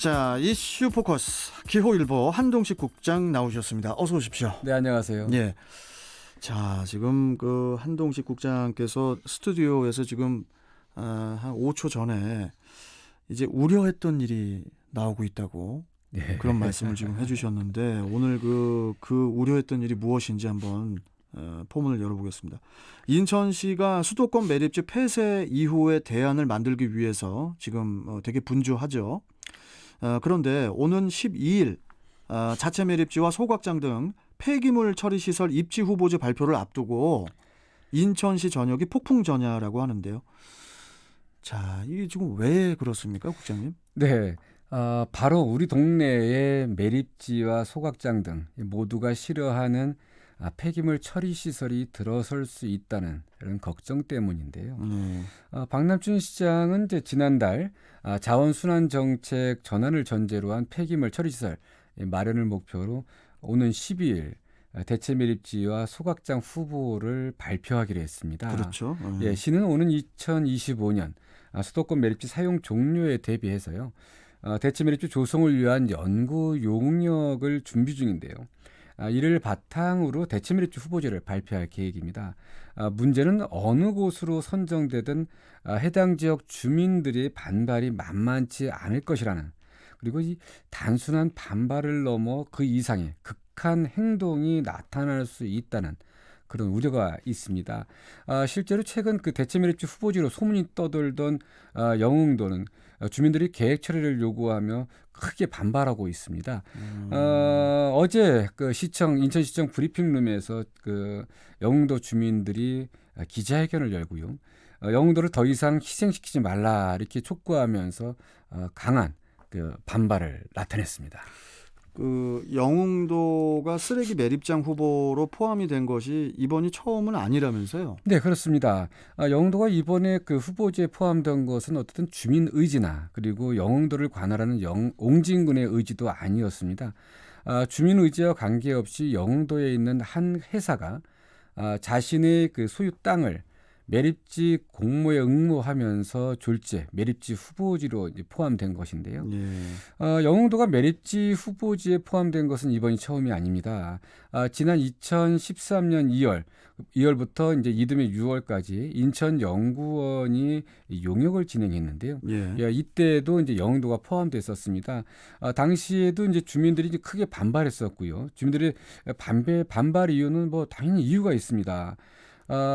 자, 이슈 포커스 기호일보 한동식 국장 나오셨습니다. 어서 오십시오. 네, 안녕하세요. 예. 자, 지금 그 한동식 국장께서 스튜디오에서 지금 한 5초 전에 이제 우려했던 일이 나오고 있다고 네. 그런 말씀을 지금 해주셨는데 오늘 그 우려했던 일이 무엇인지 한번 포문을 열어보겠습니다. 인천시가 수도권 매립지 폐쇄 이후의 대안을 만들기 위해서 지금 되게 분주하죠. 그런데 오는 12일 자체 매립지와 소각장 등 폐기물 처리 시설 입지 후보지 발표를 앞두고 인천시 전역이 폭풍 전야라고 하는데요. 자, 이게 지금 왜 그렇습니까, 국장님? 네, 바로 우리 동네의 매립지와 소각장 등 모두가 싫어하는 폐기물 처리 시설이 들어설 수 있다는 이런 걱정 때문인데요. 박남춘 시장은 이제 지난달 자원순환 정책 전환을 전제로 한 폐기물 처리 시설 마련을 목표로 오는 12일 대체 매립지와 소각장 후보를 발표하기로 했습니다. 그렇죠. 예, 시는 오는 2025년 수도권 매립지 사용 종료에 대비해서요. 대체 매립지 조성을 위한 연구 용역을 준비 중인데요. 이를 바탕으로 대체 매립지 후보지를 발표할 계획입니다. 문제는 어느 곳으로 선정되든 해당 지역 주민들의 반발이 만만치 않을 것이라는, 그리고 이 단순한 반발을 넘어 그 이상의 극한 행동이 나타날 수 있다는 그런 우려가 있습니다. 실제로 최근 그 대체 매립지 후보지로 소문이 떠돌던 영흥도는 주민들이 계획 처리를 요구하며 크게 반발하고 있습니다. 어제 그 인천시청 브리핑룸에서 그 영흥도 주민들이 기자회견을 열고요. 영흥도를 더 이상 희생시키지 말라 이렇게 촉구하면서 강한 그 반발을 나타냈습니다. 그 영흥도가 쓰레기 매립장 후보로 포함이 된 것이 이번이 처음은 아니라면서요? 네, 그렇습니다. 영흥도가 이번에 그 후보지에 포함된 것은 어쨌든 주민 의지나 그리고 영흥도를 관할하는 옹진군의 의지도 아니었습니다. 주민 의지와 관계없이 영흥도에 있는 한 회사가 자신의 그 소유 땅을 매립지 공모에 응모하면서 졸지에 매립지 후보지로 이제 포함된 것인데요. 영흥도가 매립지 후보지에 포함된 것은 이번이 처음이 아닙니다. 지난 2013년 2월부터 이제 이듬해 6월까지 인천연구원이 용역을 진행했는데요. 이때도 이제 영흥도가 포함됐었습니다. 당시에도 이제 주민들이 이제 크게 반발했었고요. 주민들의 반발 이유는 뭐 당연히 이유가 있습니다.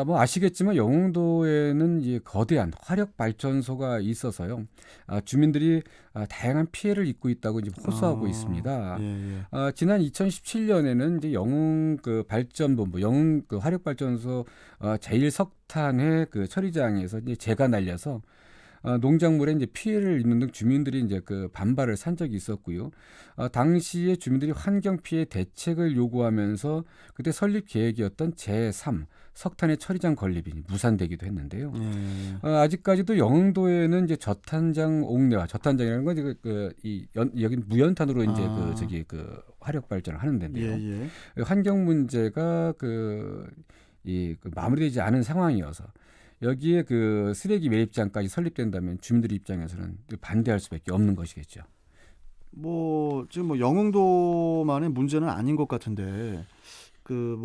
뭐 아시겠지만 영흥도에는 이제 거대한 화력 발전소가 있어서요. 주민들이 다양한 피해를 입고 있다고 이제 호소하고 있습니다. 지난 2017년에는 이제 영흥 그 발전본부, 영흥 그 화력 발전소 제1석탄의 그 처리장에서 이제 재가 날려서 농작물에 이제 피해를 입는 등 주민들이 이제 그 반발을 산 적이 있었고요. 당시에 주민들이 환경 피해 대책을 요구하면서 그때 설립 계획이었던 제3 석탄의 처리장 건립이 무산되기도 했는데요. 아직까지도 영흥도에는 이제 저탄장 옥내와 저탄장이라는 건 여기 무연탄으로 이제 그 화력 발전을 하는 데인데요. 환경 문제가 마무리되지 않은 상황이어서 여기에 그 쓰레기 매립장까지 설립된다면 주민들 입장에서는 반대할 수밖에 없는 것이겠죠. 지금 영흥도만의 문제는 아닌 것 같은데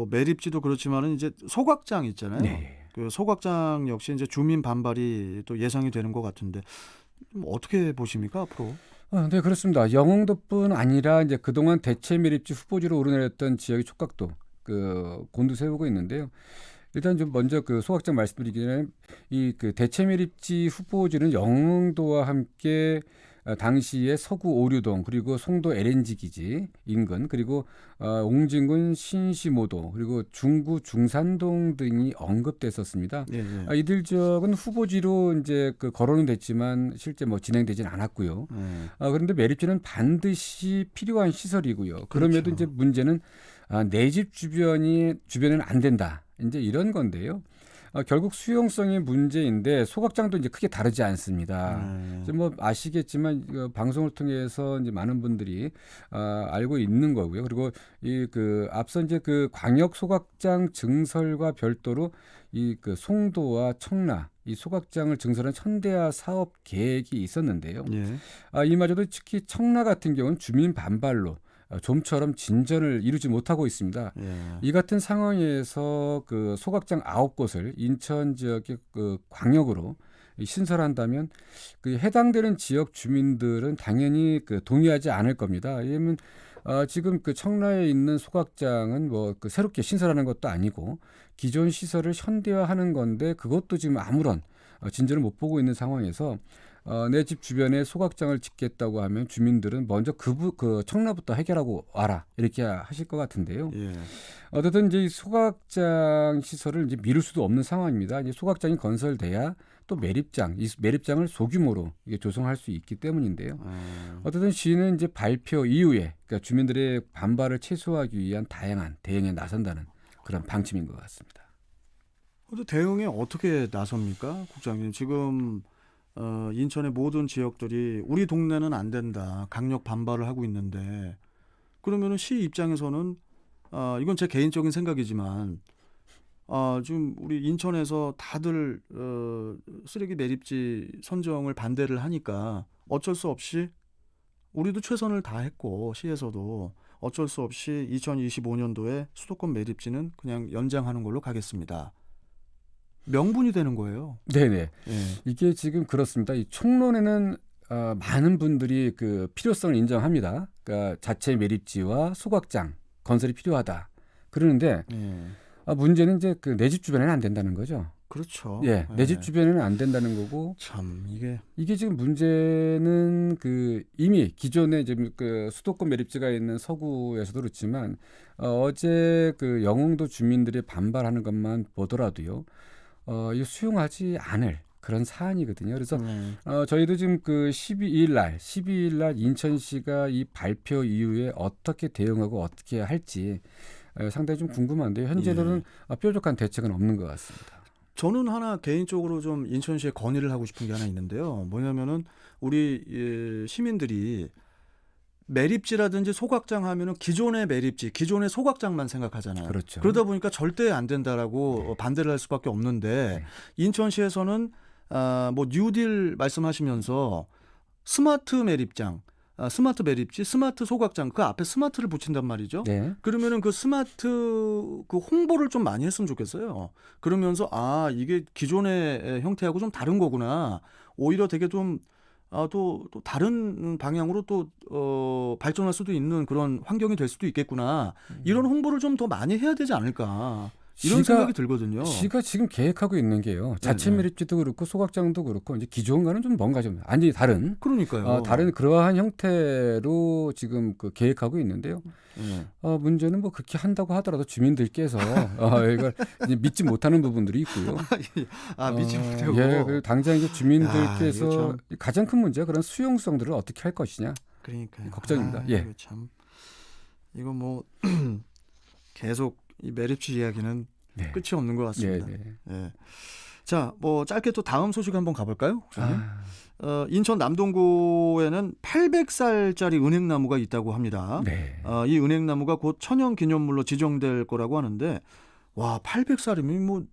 매립지도 그렇지만은 이제 소각장 있잖아요. 네. 그 소각장 역시 이제 주민 반발이 또 예상이 되는 것 같은데 어떻게 보십니까 앞으로? 네, 그렇습니다. 영흥도뿐 아니라 이제 그동안 대체 매립지 후보지로 오르내렸던 지역의 촉각도 곤두세우고 있는데요. 일단 좀 먼저 그 소각장 말씀드리기 전에 그 대체 매립지 후보지는 영흥도와 함께 당시에 서구 오류동 그리고 송도 LNG 기지 인근 그리고 옹진군 신시모도 그리고 중구 중산동 등이 언급됐었습니다. 이들 지역은 후보지로 이제 그 거론은 됐지만 실제 진행되지는 않았고요. 그런데 매립지는 반드시 필요한 시설이고요. 그럼에도 그렇죠. 이제 문제는 내 집 주변에는 안 된다. 이제 이런 건데요. 결국 수용성의 문제인데 소각장도 이제 크게 다르지 않습니다. 뭐 아시겠지만 방송을 통해서 이제 많은 분들이 알고 있는 거고요. 그리고 앞서 이제 그 광역 소각장 증설과 별도로 이 그 송도와 청라 이 소각장을 증설한 현대화 사업 계획이 있었는데요. 예. 이마저도 특히 청라 같은 경우는 주민 반발로 좀처럼 진전을 이루지 못하고 있습니다. 예. 이 같은 상황에서 그 소각장 9곳을 인천 지역의 그 광역으로 신설한다면 그 해당되는 지역 주민들은 당연히 그 동의하지 않을 겁니다. 왜냐하면 지금 그 청라에 있는 소각장은 뭐 그 새롭게 신설하는 것도 아니고 기존 시설을 현대화하는 건데 그것도 지금 아무런 진전을 못 보고 있는 상황에서 내 집 주변에 소각장을 짓겠다고 하면 주민들은 먼저 그 청라부터 해결하고 와라 이렇게 하실 것 같은데요. 예. 어쨌든 이제 이 소각장 시설을 이제 미룰 수도 없는 상황입니다. 이제 소각장이 건설돼야 또 이 매립장을 소규모로 이게 조성할 수 있기 때문인데요. 어쨌든 시는 이제 발표 이후에 그러니까 주민들의 반발을 최소화하기 위한 다양한 대응에 나선다는 그런 방침인 것 같습니다. 근데 대응에 어떻게 나섭니까, 국장님? 지금 인천의 모든 지역들이 우리 동네는 안 된다, 강력 반발을 하고 있는데 그러면은 시 입장에서는 이건 제 개인적인 생각이지만 지금 우리 인천에서 다들 쓰레기 매립지 선정을 반대를 하니까 어쩔 수 없이 우리도 최선을 다했고 시에서도 어쩔 수 없이 2025년도에 수도권 매립지는 그냥 연장하는 걸로 가겠습니다. 명분이 되는 거예요. 네네. 예. 이게 지금 그렇습니다. 이 총론에는 많은 분들이 그 필요성을 인정합니다. 그러니까 자체 매립지와 소각장 건설이 필요하다. 그러는데 예. 문제는 이제 그 내 집 주변에는 안 된다는 거죠. 그렇죠. 예, 내 집 주변에는 안 된다는 거고 참 이게 지금 문제는 그 이미 기존에 지금 그 수도권 매립지가 있는 서구에서도 그렇지만 어제 그 영흥도 주민들이 반발하는 것만 보더라도요, 이거 수용하지 않을 그런 사안이거든요. 그래서 저희도 지금 그 12일 날 인천시가 이 발표 이후에 어떻게 대응하고 어떻게 할지 상당히 좀 궁금한데요. 현재로는 뾰족한 대책은 없는 것 같습니다. 저는 하나 개인적으로 좀 인천시에 건의를 하고 싶은 게 하나 있는데요. 뭐냐면은 우리 시민들이 매립지라든지 소각장 하면은 기존의 매립지, 기존의 소각장만 생각하잖아요. 그렇죠. 그러다 보니까 절대 안 된다라고 반대를 할 수밖에 없는데 인천시에서는 뭐 뉴딜 말씀하시면서 스마트 매립장, 스마트 매립지, 스마트 소각장 그 앞에 스마트를 붙인단 말이죠. 네. 그러면은 그 스마트 그 홍보를 좀 많이 했으면 좋겠어요. 그러면서 이게 기존의 형태하고 좀 다른 거구나. 오히려 되게 좀 또 다른 방향으로 또 발전할 수도 있는 그런 환경이 될 수도 있겠구나. 이런 홍보를 좀 더 많이 해야 되지 않을까. 이런 생각이 들거든요. 시가 지금 계획하고 있는 게요. 자체 네네. 매립지도 그렇고 소각장도 그렇고 이제 기존과는 좀 뭔가 좀 완전히 다른 그러니까요. 다른 그러한 형태로 지금 그 계획하고 있는데요. 예. 문제는 뭐 그렇게 한다고 하더라도 주민들께서 이걸 이제 믿지 못하는 부분들이 있고요. 믿지 못하고. 예, 그리고 당장 이제 이거 주민들께서 참. 가장 큰 문제가 그런 수용성들을 어떻게 할 것이냐 그러니까요. 걱정입니다. 예. 이거 참 이거 뭐 계속 이 매립지 이야기는 네. 끝이 없는 것 같습니다. 네. 예. 자, 뭐 짧게 또 다음 소식 한번 가볼까요? 국장님? 아, 인천 남동구에는 800살짜리 은행나무가 있다고 합니다. 네. 이 은행나무가 곧 천연기념물로 지정될 거라고 하는데 와 800살이면 뭐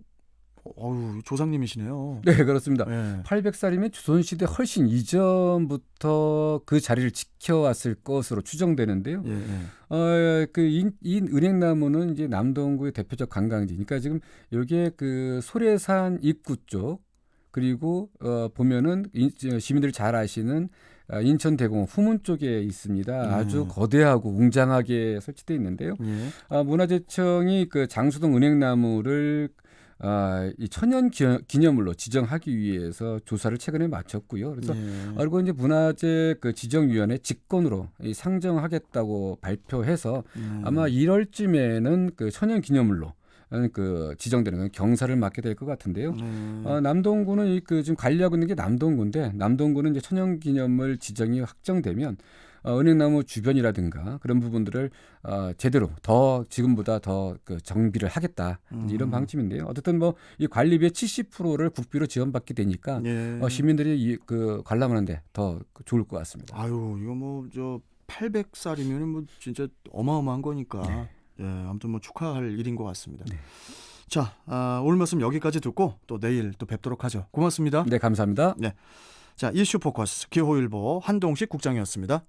조상님이시네요. 네, 그렇습니다. 예. 800살이면 조선시대 훨씬 이전부터 그 자리를 지켜왔을 것으로 추정되는데요. 예, 예. 이 은행나무는 이제 남동구의 대표적 관광지. 그러니까 지금 여기에 그 소래산 입구 쪽 그리고 보면은 시민들이 잘 아시는 인천대공원 후문 쪽에 있습니다. 아주 거대하고 웅장하게 설치되어 있는데요. 예. 문화재청이 그 장수동 은행나무를 이 천연 기념물로 지정하기 위해서 조사를 최근에 마쳤고요. 그래서 그리고 이제 문화재 그 지정위원회 직권으로 상정하겠다고 발표해서 아마 1월쯤에는 그 천연 기념물로 그 지정되는 건 경사를 맡게 될 것 같은데요. 남동구는 지금 관리하고 있는 게 남동구인데 남동구는 이제 천연 기념물 지정이 확정되면 은행나무 주변이라든가 그런 부분들을 제대로 더 지금보다 더 그 정비를 하겠다 이런 방침인데요. 어쨌든 뭐 이 관리비의 70%를 국비로 지원받게 되니까 시민들이 그 관람하는데 더 좋을 것 같습니다. 아유 이거 뭐 저 800살이면 뭐 진짜 어마어마한 거니까. 네. 예, 아무튼 뭐 축하할 일인 것 같습니다. 네. 자, 오늘 말씀 여기까지 듣고 또 내일 또 뵙도록 하죠. 고맙습니다. 네, 감사합니다. 자, 이슈 포커스 기호일보 한동식 국장이었습니다.